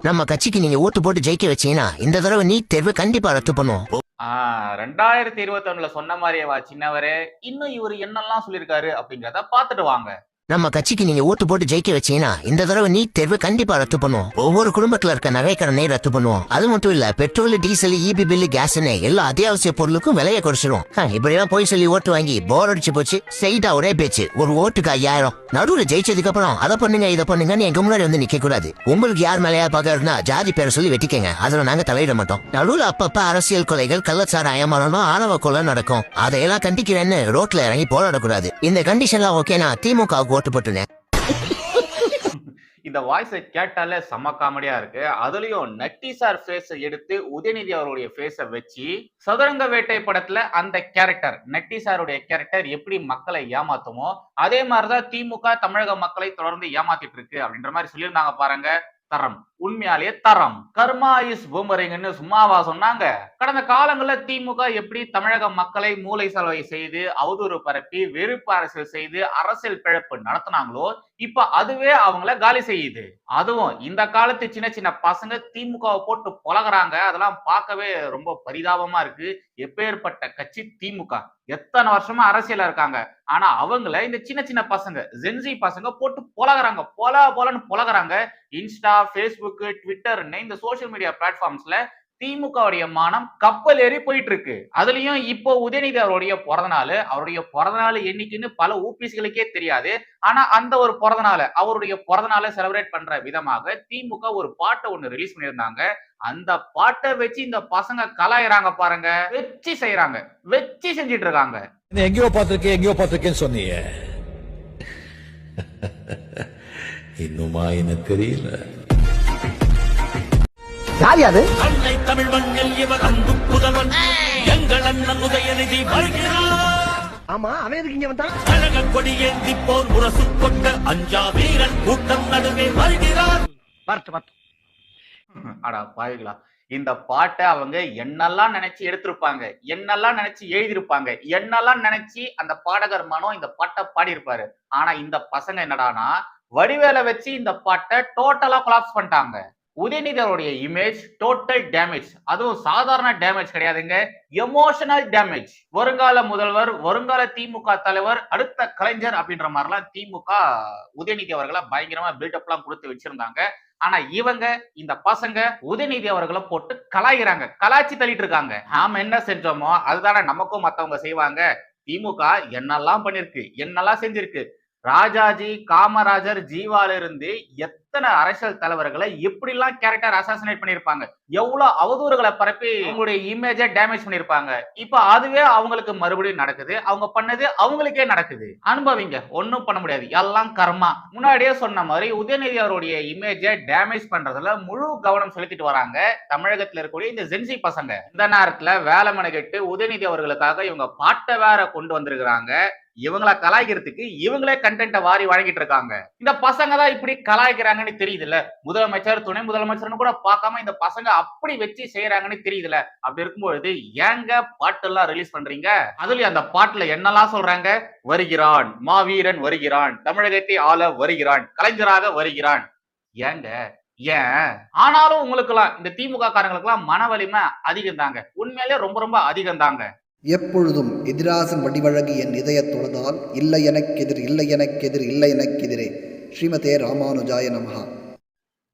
நம்ம கட்சிக்கு நீங்க ஓட்டு போட்டு ஜெயிக்க வச்சீங்கன்னா இந்த தடவை நீட் தேர்வு கண்டிப்பா ரத்து பண்ணுவோம். 2021ல சொன்ன மாதிரியே சின்னவரே, இன்னும் இவரு என்னெல்லாம் சொல்லியிருக்காரு அப்படிங்கிறத பாத்துட்டு வாங்க. நம்ம கட்சிக்கு நீங்க ஓட்டு போட்டு ஜெயிக்க வச்சீங்கன்னா இந்த தடவை நீட் தேர்வு கண்டிப்பா ரத்து பண்ணுவோம். ஒவ்வொரு குடும்பத்துல இருக்க நகை கடனை ரத்து பண்ணுவோம். அது மட்டும் இல்ல, பெட்ரோல், டீசல், இபி பில்லு, கேஸ்னு எல்லா அத்தியாவசிய பொருளுக்கும் விலையை குறைச்சிடும். இப்படி எல்லாம் போய் சொல்லி ஓட்டு வாங்கி போர் அடிச்சு போச்சு. ஸ்ட்ரைட்டா ஒரே பேச்சு, ஒரு ஓட்டுக்கு 5000. நடுவுல ஜெயிச்சதுக்கு அப்புறம் அதை பண்ணுங்க இதை பண்ணுங்கன்னு எங்க முன்னாடி வந்து நிக்க கூடாது. உங்களுக்கு யார் மேலையா பாக்கறதுனா ஜாதி பேரை சொல்லி வெட்டிக்கங்க, அதுல நாங்க தலையிட மாட்டோம். நடுவுல அப்பப்ப அரசியல் கொலைகள், கள்ளச்சார அயமானம், ஆணவ கொலை நடக்கும். அதையெல்லாம் கண்டிக்கிறேன்னு ரோட்ல இறங்கி போராடக்கூடாது. இந்த கண்டிஷன்லாம் ஓகேனா திமுக ஓட்டு போட்டுனேன். இந்த வாய்ஸை கேட்டாலே செம காமெடியா இருக்கு. அதுலயும் நட்டி சார் ஃபேஸ எடுத்து உதயநிதி அவருடைய ஃபேஸ வச்சு சதுரங்க வேட்டை படத்துல அந்த கேரக்டர் நட்டி சாருடைய கேரக்டர் எப்படி மக்களை ஏமாத்துமோ அதே மாதிரிதான் திமுக தமிழக மக்களை தொடர்ந்து ஏமாத்திட்டு இருக்கு அப்படின்ற மாதிரி சொல்லியிருந்தாங்க பாருங்க. தரம், உண்மையாலேயே தரம். கர்மா இஸ் பூமரிங்னு சும்மாவா சொன்னாங்க? கடந்த காலங்கள்ல திமுக எப்படி தமிழக மக்களை மூளை செலவை செய்து அவதூறு பரப்பி வெறுப்பு அரசியல் செய்து அரசியல் பிழப்பு நடத்தினாங்களோ இப்ப அதுவே அவங்கள காலி செய்யுது. அதுவும் இந்த காலத்து சின்ன சின்ன பசங்க திமுகவை போட்டு பொலகுறாங்க. அதெல்லாம் பார்க்கவே ரொம்ப பரிதாபமா இருக்கு. எப்பேற்பட்ட கட்சி திமுக, எத்தனை வருஷமா அரசியல இருக்காங்க. ஆனா அவங்கள இந்த சின்ன சின்ன பசங்க, ஜென்சி பசங்க போட்டு பொலகுறாங்க, பொலன்னு பொலகுறாங்க. இன்ஸ்டா, பேஸ்புக், ட்விட்டர்னு இந்த சோசியல் மீடியா பிளாட்ஃபார்ம்ஸ்ல திமுகவுடைய மானம் கப்பல் ஏறி போயிட்டு இருக்கு. அதுலயும் இப்போ உதயநிதி அவருடைய பிறந்த நாள் என்னைக்குன்னு பல ஊபிசிகளுக்கே தெரியாது. ஆனா அந்த ஒரு அவருடைய பிறந்த நாளை செலிப்ரேட் பண்ற விதமாக திமுக ஒரு பாட்டை ஒண்ணு ரிலீஸ் பண்ணியிருந்தாங்க. அந்த பாட்டை வச்சு இந்த பசங்க கலாயிறாங்க பாருங்க. வச்சு செய்யறாங்க, வச்சு செஞ்சிட்டு இருக்காங்க. எங்கேயோ பார்த்திருக்கேன்னு சொன்னீங்க. இன்னுமா என்ன தெரியல. யாரு அன்னை தமிழ் மண்ணில் இவர் அன்பு புதல்வன் எங்கள் அண்ணன் உதயநிதி வருகிறார். ஆமா, அவன் எதுக்கு இங்க வந்தான்? கழக கொடி ஏந்தி போர் முரசு கொண்ட அஞ்சா வீரன் கூட்டம் நடுவே வருகிறார். அடா பாவிகளா, இந்த பாட்டை அவங்க என்னெல்லாம் நினைச்சு எடுத்திருப்பாங்க, என்னெல்லாம் நினைச்சு எழுதியிருப்பாங்க, என்னெல்லாம் நினைச்சு அந்த பாடகர் மனோ இந்த பாட்டை பாடியிருப்பாரு. ஆனா இந்த பசங்க என்னடானா வடிவேலை வச்சு இந்த பாட்டை டோட்டலா கொலாப்ஸ் பண்ணிட்டாங்க. உதயநிதி அவருடைய இமேஜ் டோட்டல் டேமேஜ். அதுவும் சாதாரண டேமேஜ் கிடையாதுங்க, எமோஷனல் டேமேஜ். வருங்கால முதல்வர், வருங்கால திமுக தலைவர், அடுத்த கலைஞர் அப்படின்ற மாதிரிலாம் திமுக உதயநிதி அவர்களை பயங்கரமா பில்டப் எல்லாம் கொடுத்து வச்சிருந்தாங்க. ஆனா இவங்க இந்த பசங்க உதயநிதி அவர்களை போட்டு கலாய்கிறாங்க, கலாய்ச்சி தள்ளிட்டு இருக்காங்க. நாம என்ன செஞ்சோமோ அதுதானே நமக்கும் மத்தவங்க செய்வாங்க. திமுக என்னெல்லாம் பண்ணிருக்கு, என்னெல்லாம் செஞ்சிருக்கு. ராஜாஜி, காமராஜர், ஜீவால இருந்து எத்தனை அரசியல் தலைவர்களை எப்படி எல்லாம் கேரக்டர் அசாசினேட் பண்ணிருப்பாங்க, எவ்வளவு அவதூறுகளை பரப்பி அவங்களுடைய இமேஜ டேமேஜ் பண்ணிருப்பாங்க. இப்ப அதுவே அவங்களுக்கு மறுபடியும் நடக்குது. அவங்க பண்ணது அவங்களுக்கே நடக்குது. அனுபவிங்க, ஒன்னும் பண்ண முடியாது, எல்லாம் கர்மா. முன்னாடியே சொன்ன மாதிரி உதயநிதி அவருடைய இமேஜ டேமேஜ் பண்றதுல முழு கவனம் செலுத்திட்டு வராங்க தமிழகத்துல இருக்கக்கூடிய இந்த ஜென்சி பசங்க. இந்த நேரத்துல வேலை மெனக்கெட்டு உதயநிதி அவர்களுக்காக இவங்க பாட்டை வேற கொண்டு வந்திருக்கிறாங்க. இவங்களை கலாய்க்கிறதுக்கு இவங்களே கண்டென்ட்டை வாரி வழங்கிட்டு இருக்காங்க. இந்த பசங்க தான் இப்படி கலாய்க்கிறாங்கன்னு தெரியுதுல்ல. முதலமைச்சர், துணை முதலமைச்சர்னு கூட பார்க்காம இந்த பசங்க அப்படி வச்சு செய்யறாங்கன்னு தெரியுதுல. அப்படி இருக்கும்பொழுது ஏங்க பாட்டு எல்லாம் ரிலீஸ் பண்றீங்க? அதுலயும் அந்த பாட்டுல என்னெல்லாம் சொல்றாங்க? வருகிறான், மாவீரன் வருகிறான், தமிழகத்தை ஆள வருகிறான், கலைஞராக வருகிறான். ஏங்க ஏன்? ஆனாலும் உங்களுக்கு எல்லாம் இந்த திமுக காரங்களுக்கு எல்லாம் மன வலிமை அதிகம் தாங்க, உண்மையிலே ரொம்ப ரொம்ப அதிகம் தாங்க. எப்பொழுதும் எதிராசன் வடிவழகு என் இதய தொழுதால் இல்லை எனக்கெதிர் இல்லை எனக்கெதிர் இல்லை எனக்கெதிரே. ஸ்ரீமதே ராமானுஜாய நமஹா.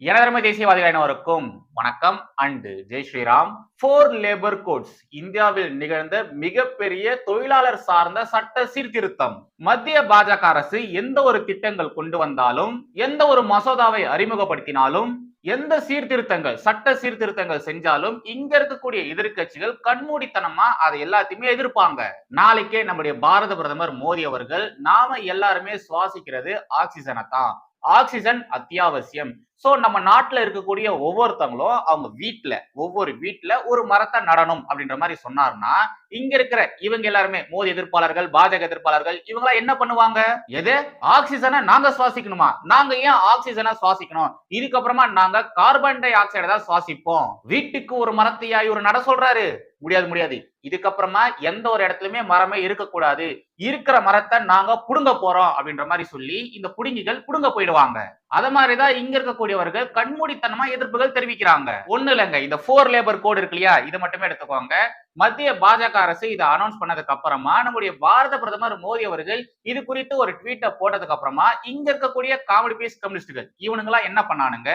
எனதருமை தேசியவாதிகளுக்கும் வணக்கம் அண்ட் ஜெய் ஸ்ரீராம். 4 லேபர் கோட்ஸ் இந்தியாவில் நிகழ்ந்த மிகப்பெரிய தொழிலாளர் சார்ந்த சட்ட சீர்திருத்தம். மத்திய பாஜக அரசு எந்த ஒரு திட்டங்கள் கொண்டு வந்தாலும், எந்த ஒரு மசோதாவை அறிமுகப்படுத்தினாலும், எந்த சீர்திருத்தங்கள், சட்ட சீர்திருத்தங்கள் செஞ்சாலும் இங்க இருக்கக்கூடிய எதிர்கட்சிகள் கண்மூடித்தனமா அதை எல்லாத்தையுமே எதிர்ப்பாங்க. நாளைக்கே நம்முடைய பாரத பிரதமர் மோடி அவர்கள், நாம எல்லாருமே சுவாசிக்கிறது ஆக்சிஜனை தான், ஆக்சிஜன் அத்தியாவசியம். சோ நம்ம நாட்டுல இருக்கக்கூடிய ஒவ்வொருத்தவங்களும் அவங்க ஒவ்வொரு வீட்டுல ஒரு மரத்தை நடணும் அப்படின்ற மாதிரி சொன்னார்னா, இங்க இருக்கிற இவங்க எல்லாருமே மோடி எதிர்ப்பாளர்கள், பாஜக எதிர்ப்பாளர்கள், இவங்க என்ன பண்ணுவாங்க? எது ஆக்சிஜனை நாங்க சுவாசிக்கணுமா? நாங்க ஏன் ஆக்சிஜனை சுவாசிக்கணும்? இதுக்கப்புறமா நாங்க கார்பன் டை ஆக்சைடை தான் சுவாசிப்போம். வீட்டுக்கு ஒரு மரத்தையா இவர் நட சொல்றாரு? முடியாது. இதுக்கப்புறமா எந்த ஒரு இடத்துலயுமே மரமே இருக்கக்கூடாது, இருக்கிற மரத்தை நாங்க புடுங்க போறோம் அப்படின்ற மாதிரி சொல்லி இந்த புடுங்கிகள் புடுங்க போயிடுவாங்க. அத மாதிரிதான் இங்க இருக்கக்கூடிய இருக்கக்கூடியவர்கள் கண்மூடித்தனமா எதிர்ப்புகள் தெரிவிக்கிறாங்க. ஒண்ணு இல்லைங்க, இந்த 4 லேபர் கோடு இருக்கு இல்லையா, இதை மட்டுமே எடுத்துக்கோங்க. மத்திய பாஜக அரசு இதை அனௌன்ஸ் பண்ணதுக்கு அப்புறமா நம்முடைய பாரத பிரதமர் மோடி அவர்கள் இது குறித்து ஒரு ட்வீட்டை போட்டதுக்கு அப்புறமா இங்க இருக்கக்கூடிய காமெடி பீஸ் கம்யூனிஸ்டுகள் இவனுங்களா என்ன பண்ணானுங்க,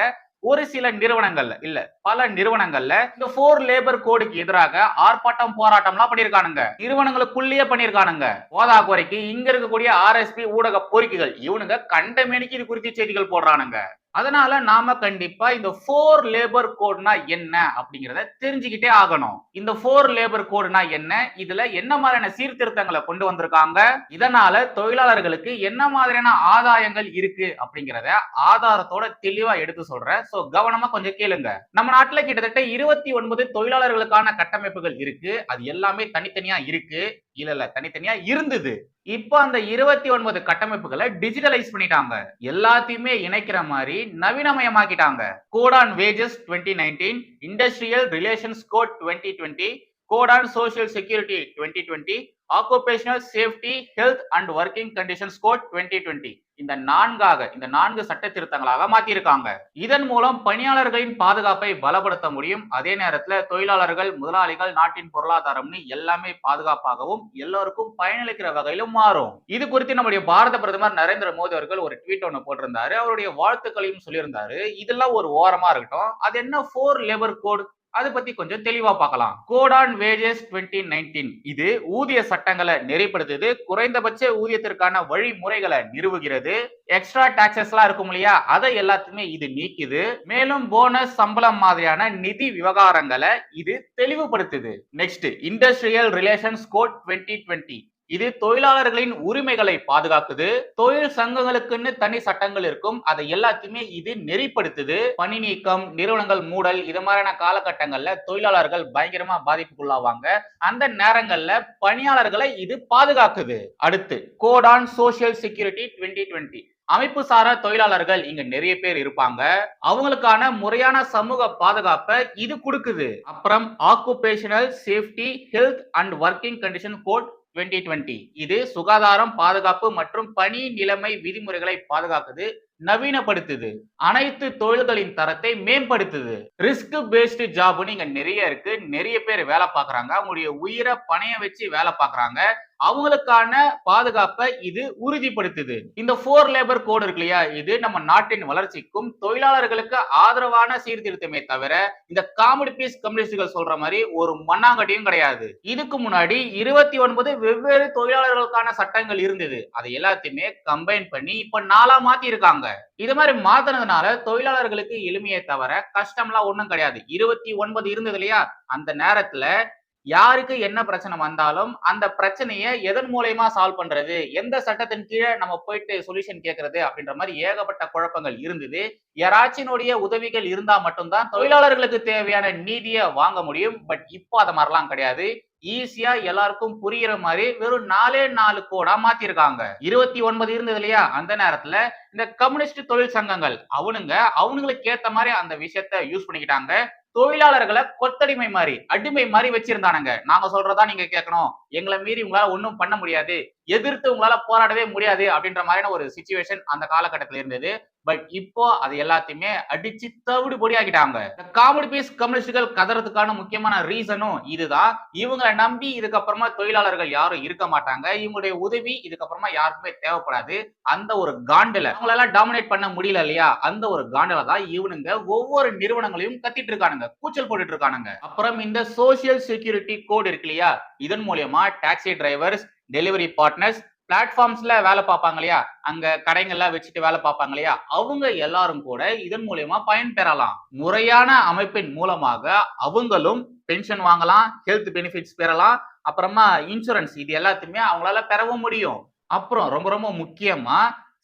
ஒரு சில நிறுவனங்கள்ல இல்ல பல நிறுவனங்கள்ல இந்த 4 லேபர் கோடுக்கு எதிராக ஆர்ப்பாட்டம் போராட்டம்லாம் பண்ணிருக்கானுங்க. நிறுவனங்களுக்குள்ளேயே பண்ணிருக்கானுங்க. போதா குறைக்கு இங்க இருக்கக்கூடிய ஆர்எஸ்பி ஊடக பொறிக்கைகள் இவனுங்க கண்டமேனிக்கு இது குறித்து செய்திகள் போடுறானுங்க. அதனால நாம கண்டிப்பா இந்த 4 லேபர் கோட்னா என்ன அப்படிங்கறத தெரிஞ்சுக்கிட்டே ஆகணும். இந்த 4 லேபர் கோட்னா என்ன, இதுல என்ன மாதிரியான சீர்திருத்தங்களை கொண்டு வந்திருக்காங்க, இதனால தொழிலாளர்களுக்கு என்ன மாதிரியான ஆதாயங்கள் இருக்கு அப்படிங்கறத ஆதாரத்தோட தெளிவா எடுத்து சொல்றேன். சோ கவனமா கொஞ்சம் கேளுங்க. நம்ம நாட்டுல கிட்டத்தட்ட 29 தொழிலாளர்களுக்கான கட்டமைப்புகள் இருக்கு. அது எல்லாமே தனித்தனியா இருக்கு. இல்ல தனித்தனியா இருந்தது. இப்போ அந்த 29 கட்டமைப்புகளை டிஜிட்டலைஸ் பண்ணிட்டாங்க. எல்லாத்தையுமே இணைக்கிற மாதிரி நவீனமயமாக்கிட்டாங்க. Code on wages 2019, industrial relations code 2020, code on social security 2020, occupational safety health and working conditions code 2020 இந்த 4 சட்ட திருத்தங்களாக மாத்திருக்காங்க. இதன் மூலம் பணியாளர்களின் பாதுகாப்பை பலப்படுத்த முடியும். அதே நேரத்துல தொழிலாளர்கள், முதலாளிகள், நாட்டின் பொருளாதாரம்னு எல்லாமே பாதுகாப்பாகவும் எல்லோருக்கும் பயனளிக்கிற வகையிலும் மாறும். இது குறித்து நம்முடைய பாரத பிரதமர் நரேந்திர மோடி அவர்கள் ஒரு ட்வீட் ஒன்று போட்டிருந்தாரு. அவருடைய வாழ்த்துக்களையும் சொல்லியிருந்தாரு. இதெல்லாம் ஒரு ஓரமா இருக்கட்டும். அது என்ன 4 லேபர் கோட், அதை பத்தி கொஞ்சம் தெளிவா பார்க்கலாம். கோட் ஆன் வேஜஸ் 2019 இது ஊதிய சட்டங்களை நெறிப்படுத்துது. குறைந்தபட்ச ஊதியத்திற்கான வழிமுறைகளை நிறுவுகிறது. எக்ஸ்ட்ரா டாக்ஸஸ் எல்லாம் இருக்கும் இல்லையா, அதை எல்லாத்தையுமே இது நீக்குது. மேலும் போனஸ், சம்பளம் மாதிரியான நிதி விவகாரங்களை இது தெளிவுபடுத்துது. நெக்ஸ்ட், இண்டஸ்ட்ரியல் ரிலேஷன்ஸ் கோட் 2020 இது தொழிலாளர்களின் உரிமைகளை பாதுகாக்குது. தொழில் சங்கங்களுக்குன்னு தனி சட்டங்கள் இருக்கும். அதை எல்லாத்தையுமே இது நெறிப்படுத்துது. பணி நீக்கம், நிறுவனங்கள் மூடல், இது மாதிரியான காலகட்டங்கள்ல தொழிலாளர்கள் பயங்கரமா பாதிப்புக்குள்ளாவாங்க. அந்த நேரங்கள்ல பணியாளர்களை இது பாதுகாக்குது. அடுத்து, கோட் ஆன் சோசியல் செக்யூரிட்டி 2020 அமைப்பு சாரா தொழிலாளர்கள் இங்க நிறைய பேர் இருப்பாங்க. அவங்களுக்கான முறையான சமூக பாதுகாப்பை இது கொடுக்குது. அப்புறம் occupational safety health and working condition code 2020 இது சுகாதாரம், பாதுகாப்பு மற்றும் பணி நிலைமை விதிமுறைகளை பாதுகாக்குது, நவீனப்படுத்துது. அனைத்து தொழில்களின் தரத்தை மேம்படுத்துது. ரிஸ்க் பேஸ்டு ஜாப்னு இங்க நிறைய இருக்கு. நிறைய பேர் வேலை பார்க்கறாங்க. அவங்களுடைய உயிரை பணைய வச்சு வேலை பார்க்கறாங்க. அவங்களுக்கான பாதுகாப்பை இது உறுதிப்படுத்துது. இந்த 4 லேபர் கோடு இருக்கு இல்லையா, இது நம்ம நாட்டின் வளர்ச்சிக்கும் தொழிலாளர்களுக்கு ஆதரவான சீர்திருத்தமே தவிர இந்த காமெடி பீஸ் கம்யூனிஸ்டுகள் சொல்ற மாதிரி ஒரு மண்ணாங்கட்டியும் கிடையாது. இதுக்கு முன்னாடி 29 வெவ்வேறு தொழிலாளர்களுக்கான சட்டங்கள் இருந்தது. அதை எல்லாத்தையுமே கம்பைன் பண்ணி இப்ப 4 மாத்தி இருக்காங்க. இது மாதிரி மாத்தினதுனால தொழிலாளர்களுக்கு எளிமையை தவிர கஷ்டம்லாம் ஒண்ணும் கிடையாது. 29 இருந்தது இல்லையா, அந்த நேரத்துல யாருக்கு என்ன பிரச்சனை வந்தாலும் அந்த பிரச்சனையை எதன் மூலமா சால்வ் பண்றது, எந்த சட்டத்தின் கீழே நம்ம போயிட்டு சொல்யூஷன் கேட்கறது அப்படின்ற மாதிரி ஏகப்பட்ட குழப்பங்கள் இருந்தது. யாராச்சினுடைய உதவிகள் இருந்தா மட்டும்தான் தொழிலாளர்களுக்கு தேவையான நீதியை வாங்க முடியும். பட் இப்போ அது மாதிரிலாம் கிடையாது. ஈஸியா எல்லாருக்கும் புரியுற மாதிரி வெறும் 4 கோடா மாத்திருக்காங்க. 29 இருந்தது இல்லையா, அந்த நேரத்துல இந்த கம்யூனிஸ்ட் தொழில் சங்கங்கள் அவனுங்களுக்கு ஏத்த மாதிரி அந்த விஷயத்த யூஸ் பண்ணிக்கிட்டாங்க. தொழிலாளர்களை கொத்தடிமை மாதிரி, அடிமை மாதிரி வச்சிருந்தானுங்க. நாங்க சொல்றதா நீங்க கேட்கணும், எங்களை மீறி உங்களால ஒன்னும் பண்ண முடியாது, எதிர்த்து உங்களால போராடவே முடியாது அப்படின்ற மாதிரியான ஒரு சிச்சுவேஷன் அந்த காலகட்டத்தில் இருந்தது. பட் இப்போ அது எல்லாத்தையுமே அடிச்சு தவிடு பொடி ஆகிட்டாங்க. காமெடி பீஸ் கம்யூனிஸ்டுகள் கதறதுக்கான முக்கியமான ரீசனும் இதுதான். இவங்களை நம்பி இதுக்கப்புறமா தொழிலாளர்கள் யாரும் இருக்க மாட்டாங்க. இவங்களுடைய உதவி இதுக்கப்புறமா யாருக்குமே தேவைப்படாது. அந்த ஒரு காண்டுல அவங்களால டாமினேட் பண்ண முடியல இல்லையா, அந்த ஒரு காண்டுல தான் இவனுங்க ஒவ்வொரு நிறுவனங்களையும் கத்திட்டு இருக்கானுங்க, கூச்சல் போட்டுட்டு இருக்கானுங்க. அப்புறம் இந்த சோசியல் செக்யூரிட்டி கோட் இருக்கு இல்லையா, இதன் மூலமா டாக்ஸி டிரைவர்ஸ், டெலிவரி பார்ட்னர்ஸ், பிளாட்ஃபார்ம்ஸ்ல வேலை பார்ப்பாங்க இல்லையா, அங்க கடைகள்லாம் வச்சுட்டு வேலை பார்ப்பாங்க இல்லையா, அவங்க எல்லாரும் கூட இதன் மூலமா பயன்பெறலாம். முறையான அமைப்பின் மூலமாக அவங்களும் பென்ஷன் வாங்கலாம், ஹெல்த் பெனிஃபிட்ஸ் பெறலாம், அப்புறமா இன்சூரன்ஸ், இது எல்லாத்தையுமே அவங்களால பெறவும் முடியும். அப்புறம் ரொம்ப ரொம்ப முக்கியமா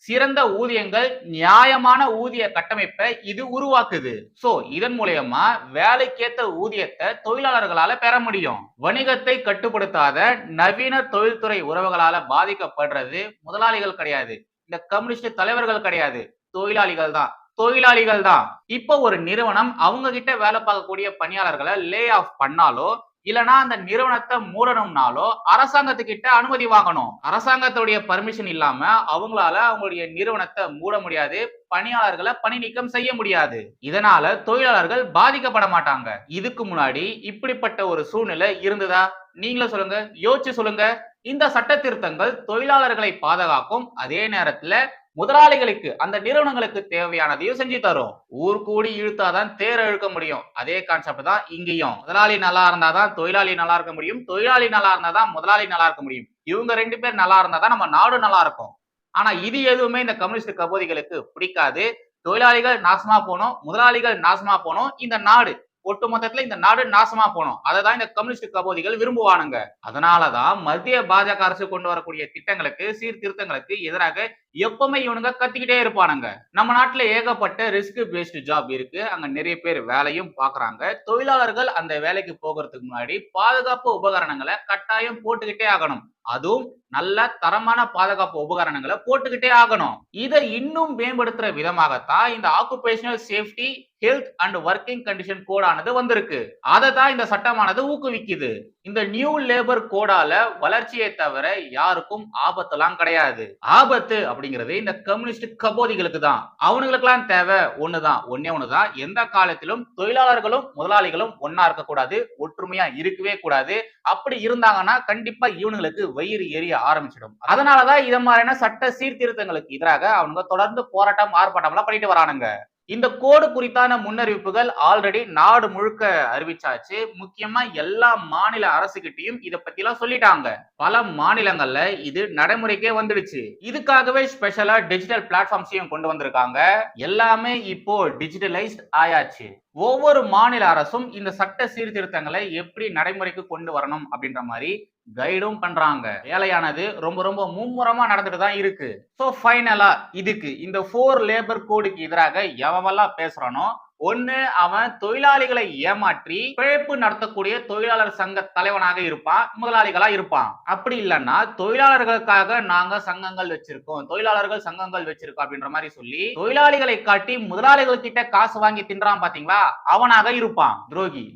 சிறந்த ஊதியங்கள், நியாயமான ஊதிய கட்டமைப்பை இது உருவாக்குது. சோ இதன் மூலமா வேலைக்கேற்ற ஊதியத்தை தொழிலாளர்களால பெற முடியும். வணிகத்தை கட்டுப்படுத்தாத நவீன தொழில்துறை உறவுகளால பாதிக்கப்படுறது முதலாளிகள் கிடையாது, இந்த கம்யூனிஸ்ட் தலைவர்கள் கிடையாது, தொழிலாளிகள் தான். இப்போ ஒரு நிறுவனம் அவங்க கிட்ட வேலை பார்க்கக்கூடிய பணியாளர்களை லே ஆஃப் பண்ணாலோ இல்லனா அந்த நிறுவனத்தை மூடணும்னாலோ அரசாங்கத்துக்கிட்ட அனுமதி வாங்கணும். அரசாங்கத்துடைய பர்மிஷன் இல்லாம அவங்களால அவங்களுடைய நிறுவனத்தை மூட முடியாது, பணியாளர்களை பணி நீக்கம் செய்ய முடியாது. இதனால தொழிலாளர்கள் பாதிக்கப்பட மாட்டாங்க. இதுக்கு முன்னாடி இப்படிப்பட்ட ஒரு சூழ்நிலை இருந்ததா? நீங்களும் சொல்லுங்க, யோசிச்சு சொல்லுங்க. இந்த சட்ட திருத்தங்கள் தொழிலாளர்களை பாதுகாக்கும், அதே நேரத்துல முதலாளிகளுக்கு அந்த நிறுவனங்களுக்கு தேவையானதையும் செஞ்சு தரும். ஊர் கூடி இழுத்தாதான் தேர இழுக்க முடியும். அதே கான்செப்ட் தான் இங்கேயும். முதலாளி நல்லா இருந்தாதான் தொழிலாளி நல்லா இருக்க முடியும், தொழிலாளி நல்லா இருந்தாதான் முதலாளி நல்லா இருக்க முடியும். இவங்க 2 பேர் நல்லா இருந்தாதான் நம்ம நாடு நல்லா இருக்கும். ஆனா இது எதுவுமே இந்த கம்யூனிஸ்ட் கபோதிகளுக்கு பிடிக்காது. தொழிலாளிகள் நாசமா போனோம், முதலாளிகள் நாசமா போனோம், இந்த நாடு ஒட்டுமொத்தத்துல இந்த நாடு நாசமா போனோம். அததான் இந்த கம்யூனிஸ்ட் கபோதிகள் விரும்புவானுங்க. அதனாலதான் மத்திய பாஜக அரசு கொண்டு வரக்கூடிய திட்டங்களுக்கு, சீர்திருத்தங்களுக்கு எதிராக எப்பவுமே இவனுங்க கத்திக்கிட்டே இருப்பானுங்க. நம்ம நாட்டுல ஏகப்பட்ட ரிஸ்க் பேஸ்ட் ஜாப் இருக்கு. அங்க நிறைய பேர் வேலையும் பாக்குறாங்க. தொழிலாளர்கள் அந்த வேலைக்கு போகிறதுக்கு முன்னாடி பாதுகாப்பு உபகரணங்களை கட்டாயம் போட்டுக்கிட்டே ஆகணும். அதுவும் நல்ல தரமான பாதுகாப்பு உபகரணங்களை போட்டுக்கிட்டே ஆகணும். இதை இன்னும் மேம்படுத்துற விதமாகத்தான் இந்த occupational safety, health and working condition கோடானது வந்திருக்கு. அதை தான் இந்த சட்டமானது ஊக்குவிக்குது. இந்த நியூ லேபர் கோடால வளர்ச்சியை தவிர யாருக்கும் ஆபத்தெல்லாம் கிடையாது. ஆபத்து அப்படிங்கிறது இந்த கம்யூனிஸ்ட் கபோதிகளுக்கு தான். அவனுங்களுக்கெல்லாம் தேவை ஒன்னே ஒண்ணுதான். எந்த காலத்திலும் தொழிலாளர்களும் முதலாளிகளும் ஒன்னா இருக்க கூடாது, ஒற்றுமையா இருக்கவே கூடாது. அப்படி இருந்தாங்கன்னா கண்டிப்பா இவனுங்களுக்கு வயிறு எரிய ஆரம்பிச்சிடும். அதனாலதான் இத மாதிரியான சட்ட சீர்திருத்தங்களுக்கு எதிராக அவங்க தொடர்ந்து போராட்டம், ஆர்ப்பாட்டம் எல்லாம் பண்ணிட்டு வரானுங்க. இந்த கோடு குறித்தான முன்னறிவிப்புகள் ஆல்ரெடி நாடு முழுக்க அறிவிச்சாச்சு. முக்கியமா எல்லா மாநில அரசுகிட்டையும் இத பத்தி எல்லாம் சொல்லிட்டாங்க. பல மாநிலங்கள்ல இது நடைமுறைக்கே வந்துடுச்சு. இதுக்காகவே ஸ்பெஷலா டிஜிட்டல் பிளாட்ஃபார்ம்ஸையும் கொண்டு வந்திருக்காங்க. எல்லாமே இப்போ டிஜிட்டலைஸ்ட் ஆயாச்சு. ஒவ்வொரு மாநில அரசும் இந்த சட்ட சீர்திருத்தங்களை எப்படி நடைமுறைக்கு கொண்டு வரணும் அப்படின்ற மாதிரி கைடும் பண்றாங்க. வேலையானது ரொம்ப ரொம்ப மும்முரமா நடந்துட்டு தான் இருக்கு. சோ ஃபைனலா இதுக்கு இந்த 4 லேபர் கோடுக்கு எதிராக எவெல்லாம் பேசுறானோ, ஒண்ணு அவன் தொழிலாளிகளை ஏமாற்றி பிழைப்பு நடத்தக்கூடிய தொழிலாளர் சங்க தலைவனாக இருப்பான், முதலாளிகளா இருப்பான். அப்படி இல்லைன்னா தொழிலாளர்களுக்காக நாங்க சங்கங்கள் வச்சிருக்கோம், தொழிலாளர்கள் சங்கங்கள் வச்சிருக்கோம் அப்படின்ற மாதிரி சொல்லி தொழிலாளிகளை காட்டி முதலாளிகள் கிட்ட காசு வாங்கி தின்றான் பாத்தீங்களா, அவனாக இருப்பான்.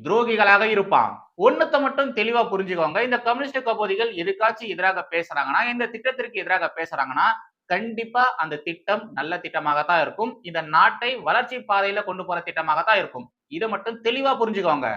துரோகிகளாக இருப்பான். ஒன்னத்தை மட்டும் தெளிவா புரிஞ்சுக்கோங்க. இந்த கம்யூனிஸ்ட் கபோதிகள் எதுக்காச்சும் எதிராக பேசுறாங்கன்னா, இந்த திட்டத்திற்கு எதிராக பேசுறாங்கன்னா, கண்டிப்பா அந்த திட்டம் நல்ல திட்டமாகத்தான் இருக்கும். இந்த நாட்டை வளர்ச்சி பாதையில கொண்டு போற திட்டமாகத்தான் இருக்கும். இதை மட்டும் தெளிவா புரிஞ்சுக்கோங்க.